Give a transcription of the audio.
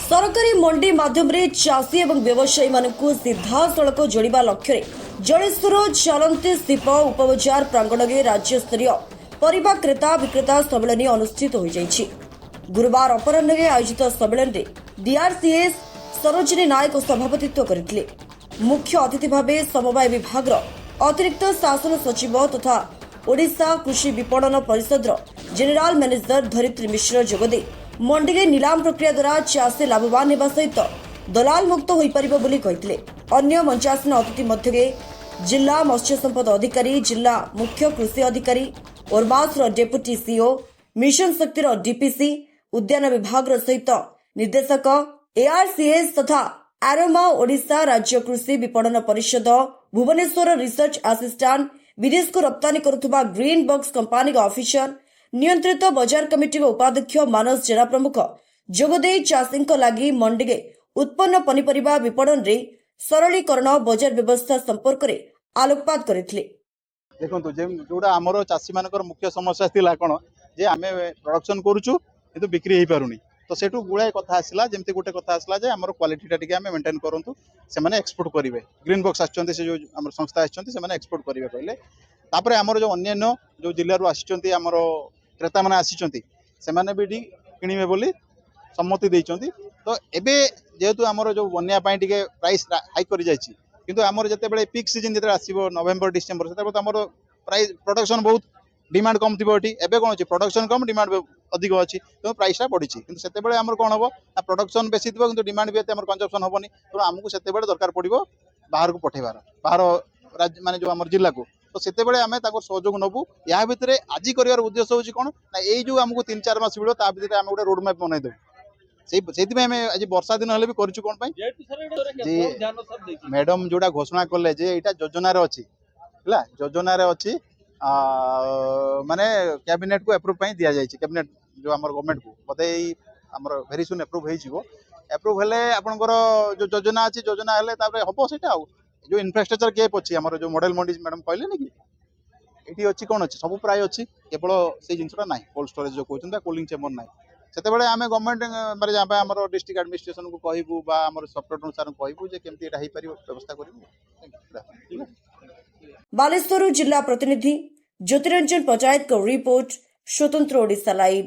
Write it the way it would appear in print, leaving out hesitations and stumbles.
सरकारी मंडी माध्यम चाषी और व्यवसायी मानक सीधा सड़क जोड़ा लक्ष्य जलेश्वर चलती शिप उपबजार प्रांगण में राज्य स्तरीय परिबा क्रेता विक्रेता सम्मेलन अनुष्ठित हो जाइछि। गुरुवार अपराह्न आयोजित सम्मेलन में डीआरसीएस सरोजिनी नायक सभापतित्व करथिले। मुख्य अतिथि भाव समवाय विभाग अतिरिक्त शासन सचिव तथा ओडिशा कृषि विपणन परिषद जेनेराल मैनेजर धरित्री मिश्र जोगदे मंडी में नीलाम प्रक्रिया द्वारा चाषी लाभवान होगा सहित दलाल मुक्त हो पारे। अन्य मंचासन अतिथि मध्य जिला मत्स्य संपद अधिकारी, जिला मुख्य कृषि अधिकारी, ओरमास डेपुटी सीओ, मिशन शक्तिर डीपीसी, उद्यान विभाग सहित निर्देशक, एआरसीएस तथा आरोमा ओडिशा राज्य कृषि विपणन परिषद, भुवनेश्वर रिसर्च असिस्टेंट, विदेश को रप्तानी करुवा ग्रीन बॉक्स कंपनी ऑफिसर, नियंत्रित बजार कमिटी उपाध्यक्ष मानस जेना प्रमुख जोगदे चाषी लगी मंडी उत्पन्न पनीपरिबा विपणन रे सरलीकरण बजार व्यवस्था संपर्क में आलोकपात करथिले। देखो जोड़ा आमर चाषी मान मुख्य समस्या थिला कोन जे आमे प्रोडक्शन करूछु किंतु बिक्री हो पारुनी। तो सेठू गुड़ाए कथा आसला जमती गोटे कथा आसला जे आमर क्वालिटी टिके आमे मेंटेन करंतु से माने एक्सपोर्ट करिवे। ग्रीन बॉक्स आछंती से जो आमर संस्था आछंती से माने एक्सपोर्ट करिवे कहले। तापरे आमर जो अन्य जो जिल्ला रु आछंती आमर क्रेता माने आछंती से माने भी किनिवे बोली सम्मति देइचंती। तो एबे जेहेतु आमर जो बन्या पाई टिके प्राइस हाई करि जायछि किंतु आमर जते बेले पीक सीजन जते आसीबो नवेम्बर डिसेंबर सेते आमर प्राइस प्रोडक्शन बहुत डिमांड कम थिबो। एठी एबे कोन अछि प्रोडक्शन कम डिमांड अधिक अछि तो प्राइसटा बढ़िछि। किंतु सेते बेले आमर कोन हबो प्रोडक्शन बेसी थिबो किंतु डिमांड भी एते आमर कंजप्शन हबोनी। तो हमकु सेते बेले दरकार पड़िबो बाहर को पठेबार बाहर राज्य माने जो आमर जिल्ला को। तो सेते बेले आमे ताको सहयोग नबु। या भितरे आजि करिवार उद्देश्य होछि कोन ना एई जो हमकु 3-4 मास मिलो ता भितरे आमे गोटे रोड मैप बनाइ देबु। से आज वर्षा दिन हेल्ले भी करूँ कौन मैडम जोड़ा घोषणा कले जे यहाँ योजन अच्छी योजन अच्छी माने कैबिनेट को एप्रूव दि जाए। कैबिनेट जो आम गवर्नमेंट को बोधे आमर भेरी सुन एप्रूव एप्रूव हेले आपंकर जो योजना अच्छी योजना हेले हम से जो इन्फ्रास्ट्रक्चर गैप अच्छी आम जो मॉडल मंडी मैडम कहले कि ये अच्छी कौन अच्छी सब प्राय अच्छी केवल से जिनसा ना कोल्ड स्टोरेज जो कहते कोल्डिंग चेम्बर ना से गवर्नमेंट माने डिस्ट्रिक्ट एडमिनिस्ट्रेशन को कहबू सब अनुसार कहबू जे केमती एटा हेई परिबो व्यवस्था करिबू। बालेश्वर जिला प्रतिनिधि ज्योतिरंजन पंचायत को रिपोर्ट स्वतंत्र ओडिशा लाइव।